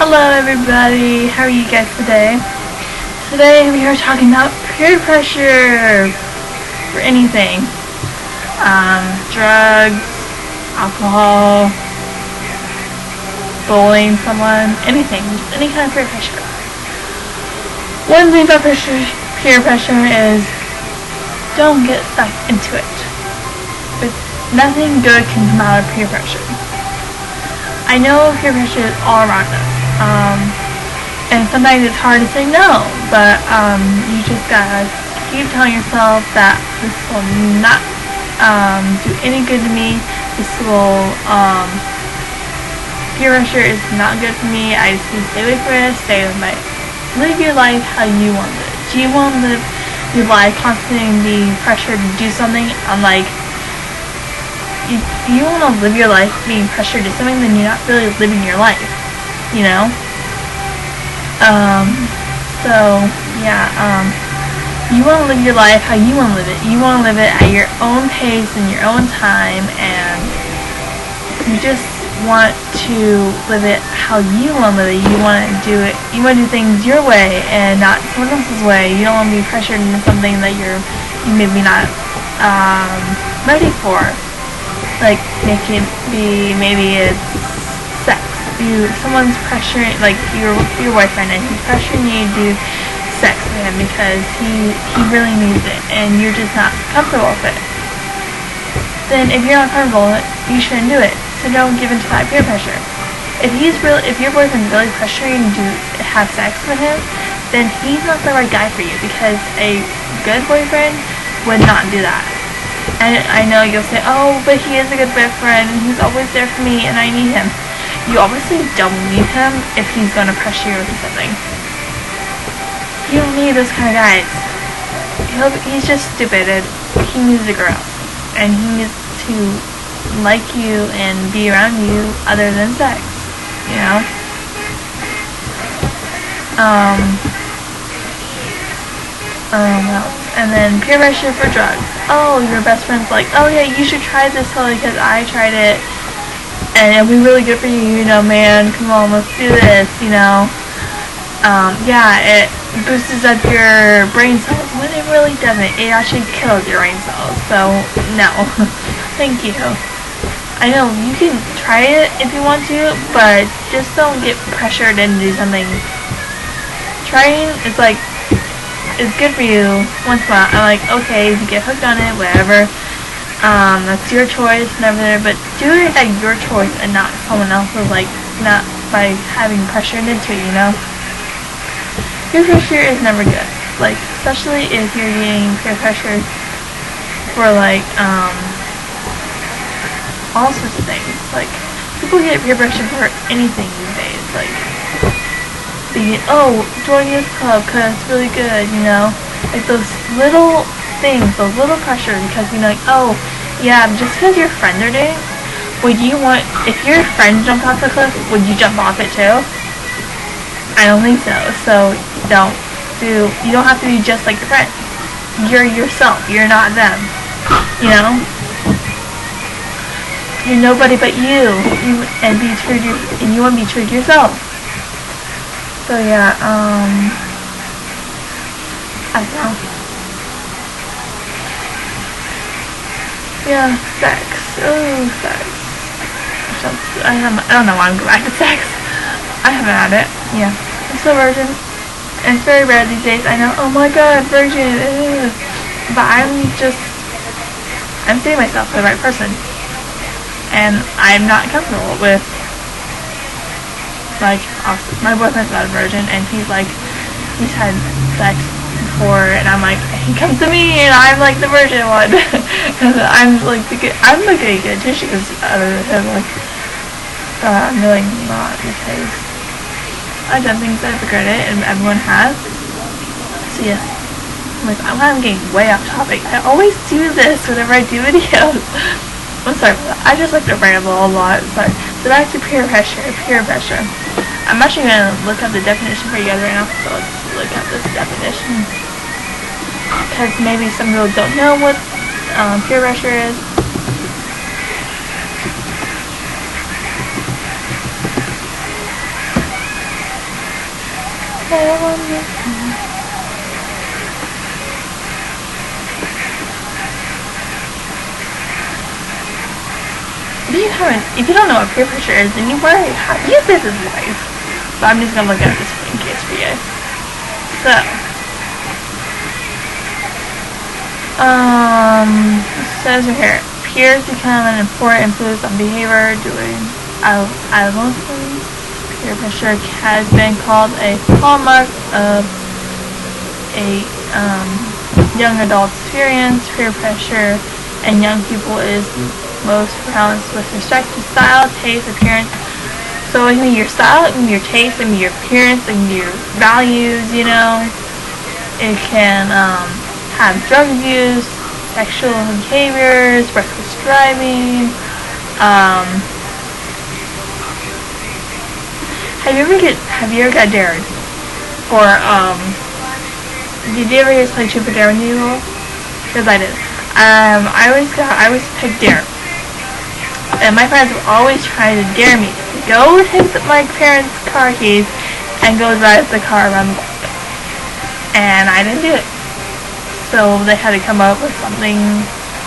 Hello everybody, how are you guys today? Today we are talking about peer pressure for anything. Drugs, alcohol, bullying someone, anything, just any kind of peer pressure. One thing about peer pressure is don't get sucked into it. But nothing good can come out of peer pressure. I know peer pressure is all around us. And sometimes it's hard to say no, but you just gotta keep telling yourself that this will not do any good to me. This will peer pressure is not good for me. I just need to stay away from it. Live your life how you want it. Do you want to live your life constantly being pressured to do something? If you want to live your life being pressured to do something, then you're not really living your life, you know? You want to live your life how you want to live it. You want to live it at your own pace and your own time, and you just want to live it how you want to live it. You want to do it. You want to do things your way and not someone else's way. You don't want to be pressured into something that you maybe not ready for. Like maybe it's sex. Someone's pressuring, like your boyfriend, and he's pressuring you to do sex with him because he really needs it, and you're just not comfortable with it. Then if you're not comfortable with it, you shouldn't do it. So don't give in to that peer pressure. If your boyfriend's really pressuring you to have sex with him, then he's not the right guy for you, because a good boyfriend would not do that. And I know you'll say, oh, but he is a good boyfriend, and he's always there for me, and I need him. You obviously don't need him if he's going to pressure you into something. You don't need those kind of guys. He's just stupid, and he needs to grow up. And he needs to like you and be around you other than sex, you know? And then peer pressure for drugs. Oh, your best friend's like, oh yeah, you should try this because I tried it, and it'll be really good for you, you know, man, come on, let's do this, you know. Yeah, it boosts up your brain cells, when it really doesn't. It actually kills your brain cells, so no. Thank you. I know, you can try it if you want to, but just don't get pressured into something. Trying is like, it's good for you once in a while. I'm like, okay, if you get hooked on it, whatever. That's your choice and everything, but do it at your choice and not someone else's, like, not by having pressured into it, you know? Peer pressure is never good. Like, especially if you're getting peer pressure for, like, all sorts of things. Like, people get peer pressure for anything these days. Like, oh, join this club because it's really good, you know? Like, those little things, those little pressure, because you know, like, oh, yeah, just because your friends are doing, if your friends jumped off the cliff, would you jump off it too? I don't think so. So, you don't have to be just like your friends. You're yourself, you're not them, you know? You're nobody but you, and you want to be true to yourself. So yeah, I don't know. Yeah, sex. Oh, sex. I don't know why I'm going back to sex. I haven't had it. Yeah, I'm still virgin, and it's very rare these days. I know. Oh my God, virgin. Ugh. But I'm seeing myself for the right person, and I'm not comfortable with. Like, my boyfriend's not a virgin, and he's had sex before, and I'm like, he comes to me, and I'm like the virgin one. I'm like getting good tissues out of him, like, I'm really not, because I've done things I regret it, and everyone has. So yeah, I'm getting way off topic. I always do this whenever I do videos. I'm sorry for that. I just like to ramble a lot. Sorry. So back to peer pressure. Peer pressure. I'm actually going to look up the definition for you guys right now. So let's look at this definition. Because maybe some people don't know what peer pressure is. If you don't know what peer pressure is, then you use this as advice. So I'm just gonna look at this in case for you guys. So, it says right here, peers become an important influence on behavior during adolescence. Peer pressure has been called a hallmark of a young adult experience. Peer pressure and young people is most pronounced with respect to style, taste, appearance. So it can be your style, it can be your taste, it can be your appearance, it can be your values, you know. It can have drug use, sexual behaviors, reckless driving. Have you ever got dared? Or did you ever just play Truth or Dare when you were little? Because I did. I always picked Dare. And my friends would always try to dare me to go take my parents' car keys and go drive the car around the block. And I didn't do it. So they had to come up with something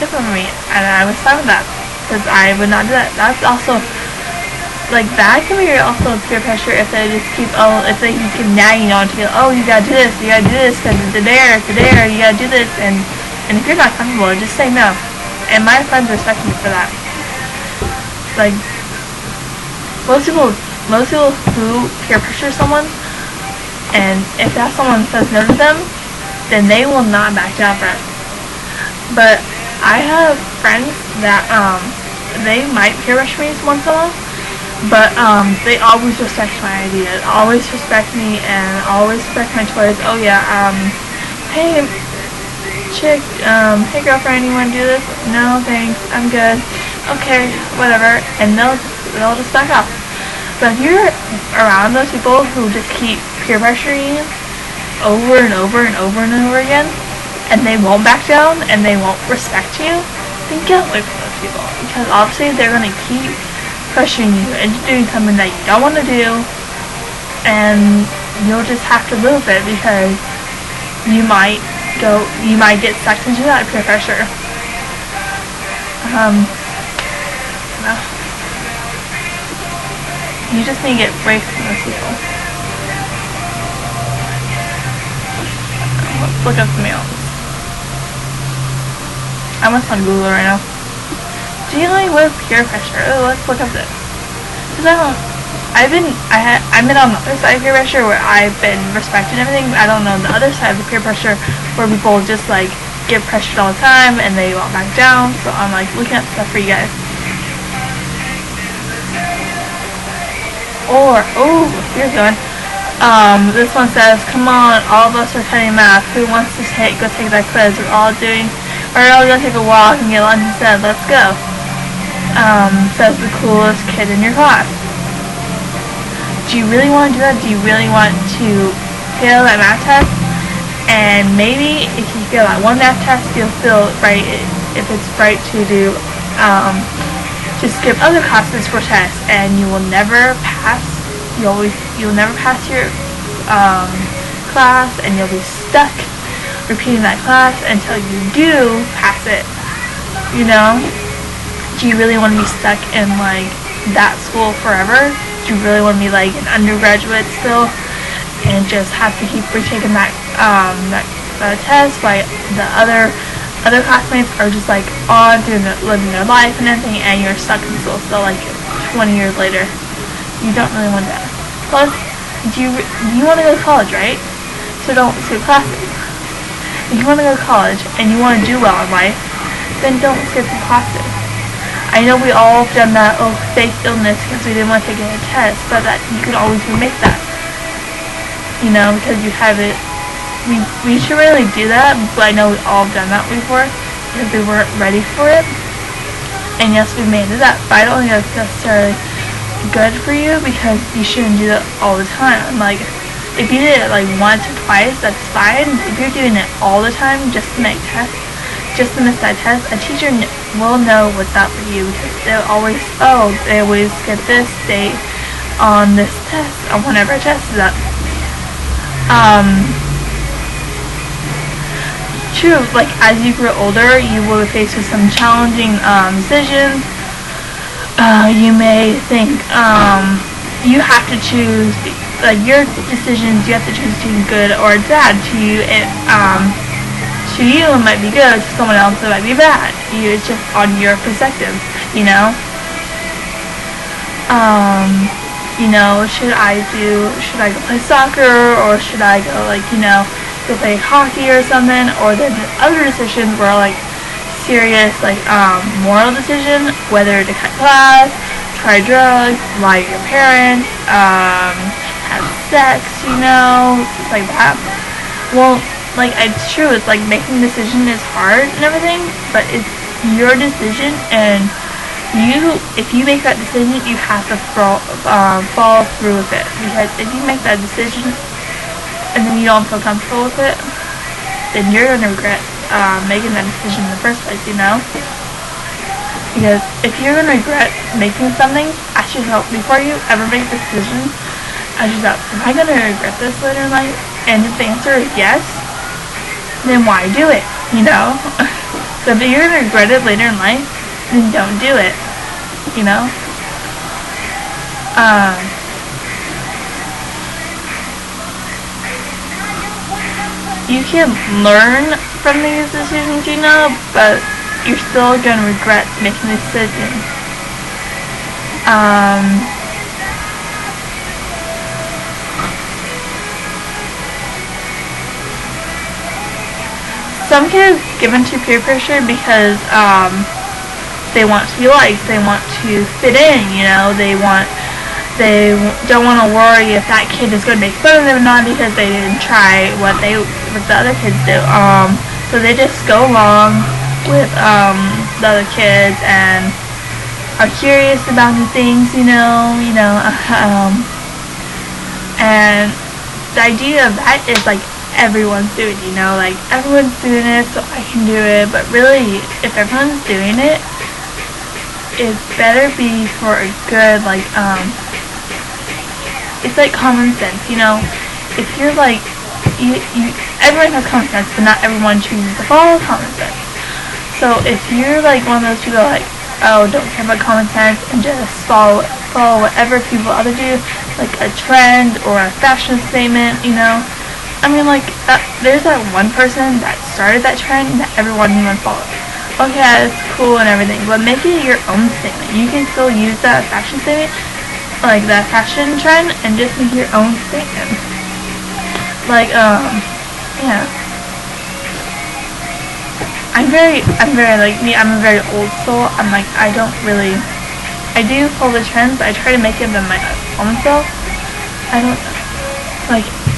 different for me. And I was fine with that. Because I would not do that. That's also, like, that can be also peer pressure if they just keep nagging on to you. Oh, you gotta do this, because it's a dare, you gotta do this. And if you're not comfortable, just say no. And my friends respect me for that. Like, most people who peer pressure someone, and if that someone says no to them, then they will not back down for it. But I have friends that they might peer pressure me once in a while, but they always respect my ideas, always respect me, and always respect my choice. Oh yeah, hey chick, hey girlfriend, you wanna do this? No thanks, I'm good. Okay, whatever, and they'll just back off. But if you're around those people who just keep peer pressuring you over and over and over and over again, and they won't back down and they won't respect you, then get away from those people, because obviously they're gonna keep pressuring you into doing something that you don't want to do, and you'll just have to live with it because you might get sucked into that peer pressure. No. You just need to get away from those people. Let's look up something else. I'm on Google right now. Dealing with peer pressure. Oh, let's look up this. Because I'm in on the other side of peer pressure where I've been respecting everything. But I don't know the other side of the peer pressure where people just like get pressured all the time and they won't back down. So I'm like looking at stuff for you guys. Or, oh, here's one. This one says, come on, all of us are cutting math. Who wants to go take that quiz? We're all gonna take a walk and get lunch instead. Let's go. Says the coolest kid in your class. Do you really want to do that? Do you really want to fail that math test? And maybe if you fail that one math test, you'll feel right if it's right to do, to skip other classes for tests, and you will never pass. You'll never pass your class, and you'll be stuck repeating that class until you do pass it. You know? Do you really want to be stuck in like that school forever? Do you really want to be like an undergraduate still, and just have to keep retaking that test while the other classmates are just like on living their life and everything, and you're stuck in school still like 20 years later? You don't really want that. Plus, you want to go to college, right? So don't skip classes. If you want to go to college and you want to do well in life, then don't skip the classes. I know we all have done that, fake illness because we didn't want to take a test, but that you can always remake that. You know, because you have it. We should really do that, but I know we all have done that before because we weren't ready for it. And yes, we may do that, but I don't think that's necessarily good for you because you shouldn't do that all the time. Like, if you did it like once or twice, that's fine. If you're doing it all the time just to make tests, just to miss that test, a teacher will know what's up for you because they always skip this date on this test, on whenever a test is up. True, like as you grow older, you will be faced with some challenging decisions. You may think you have to choose, like your decisions, you have to choose between good or bad. To you, it might be good. To someone else, it might be bad. It's just on your perspective, you know. Should I go play soccer, or should I go go play hockey or something? Or then other decisions were like serious, moral decision, whether to cut class, try drugs, lie to your parents, have sex, like that. Well, it's true, it's like making a decision is hard and everything, but it's your decision, and if you make that decision, you have to follow through with it. Because if you make that decision and then you don't feel comfortable with it, then you're gonna regret making that decision in the first place, Because if you're gonna regret making something, ask yourself before you ever make the decision. Ask yourself, am I gonna regret this later in life? And if the answer is yes, then why do it? So if you're gonna regret it later in life, then don't do it, you can learn from these decisions, but you're still gonna regret making the decision. Some kids give into peer pressure because they want to be liked, they want to fit in, they don't want to worry if that kid is going to make fun of them or not because they didn't try what the other kids do. So they just go along with the other kids and are curious about new things, and the idea of that is everyone's doing it, everyone's doing it, so I can do it. But really, if everyone's doing it, it better be for a good, it's like common sense, if you're everyone has common sense, but not everyone chooses to follow common sense. So if you're one of those people oh, don't care about common sense and just follow whatever people other do, like a trend or a fashion statement, there's that one person that started that trend that everyone followed. Okay, that's cool and everything, but make it your own statement. You can still use that fashion statement, that fashion trend, and just make your own statement. Yeah. I'm very I'm a very old soul. I do follow the trends, but I try to make it my own self.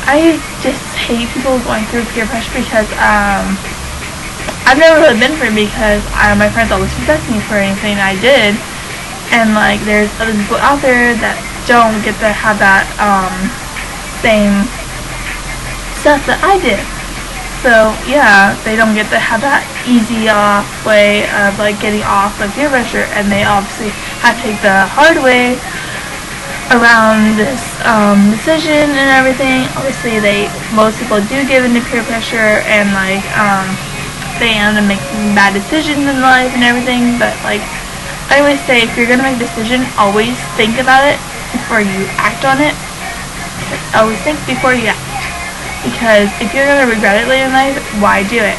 I just hate people going through peer pressure because, I've never really been for it because my friends always respect me for anything I did, and there's other people out there that don't get to have that same stuff that I did. So yeah, they don't get to have that easy way of getting off of peer pressure, and they obviously have to take the hard way around this decision and everything. Obviously, most people do give into peer pressure, and they end up making bad decisions in life and everything. But I always say, if you're gonna make a decision, always think about it before you act on it. Always think before you act, because if you're gonna regret it later in life, why do it?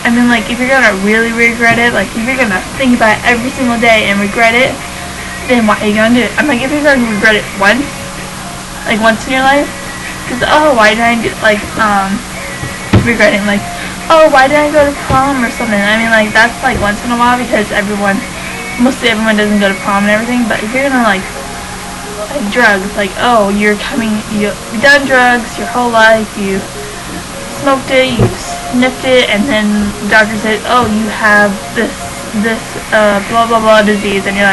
If you're gonna really regret it, if you're gonna think about it every single day and regret it, then why are you gonna do it? If you're gonna regret it once in your life, because why did I do regretting oh, why did I go to prom or something? That's once in a while because mostly everyone doesn't go to prom and everything. But if you're gonna drugs, oh, you've done drugs your whole life, you smoked it, you sniffed it, and then the doctor said, oh, you have this blah blah blah disease, and you're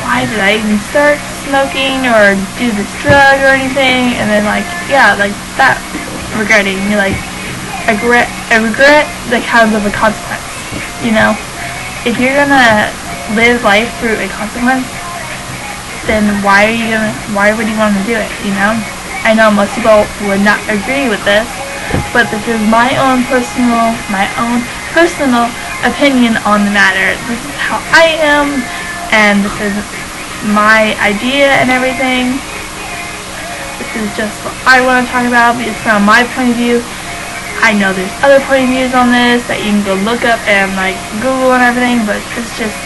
why did I even start smoking or do this drug or anything? And then yeah, that regretting, you're a regret that comes with a consequence, If you're gonna live life through a consequence, then why would you want to do it, I know most people would not agree with this, but this is my own personal opinion on the matter. This is how I am, and this is my idea and everything. This is just what I want to talk about. It's from my point of view. I know there's other point of views on this that you can go look up and like Google and everything, but it's just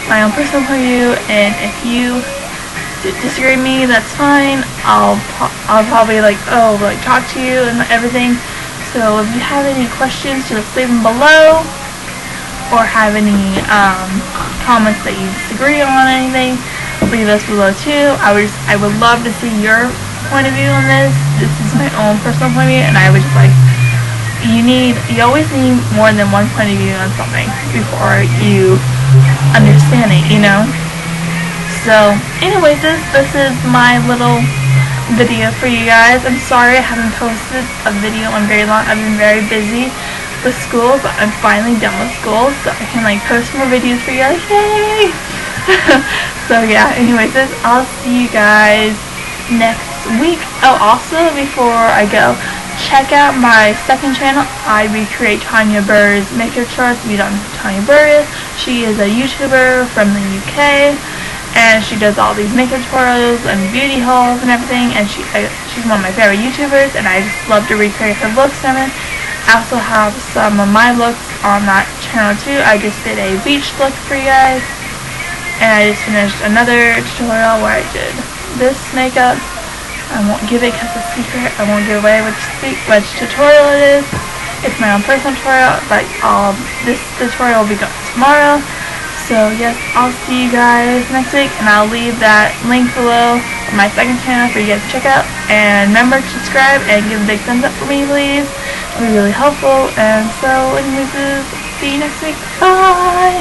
my own personal point of view. And if you disagree with me, that's fine. I'll probably talk to you and everything. So if you have any questions, just leave them below, or have any comments that you disagree on anything, leave those below too. I would love to see your point of view on this. This is my own personal point of view, and I would just like, you always need more than one point of view on something before you understand it, you know? So, anyways, this is my little video for you guys. I'm sorry I haven't posted a video in very long. I've been very busy with school, but I'm finally done with school, so I can like post more videos for you guys. Yay! So yeah, anyways, I'll see you guys next week. Oh, also, before I go, check out my second channel. I recreate Tanya Burr's makeup tutorials. If you don't know who Tanya Burr is, she is a YouTuber from the UK, and she does all these makeup tutorials and beauty hauls and everything, and she's one of my favorite YouTubers, and I just love to recreate her looks and everything. I also have some of my looks on that channel too. I just did a beach look for you guys, and I just finished another tutorial where I did this makeup. I won't give it because it's a secret. I won't give away which tutorial it is. It's my own personal tutorial, but this tutorial will be going tomorrow. So yes, I'll see you guys next week, and I'll leave that link below for my second channel for you guys to check out. And remember to subscribe and give a big thumbs up for me, please. It would be really helpful. And so, anyways, see you next week. Bye!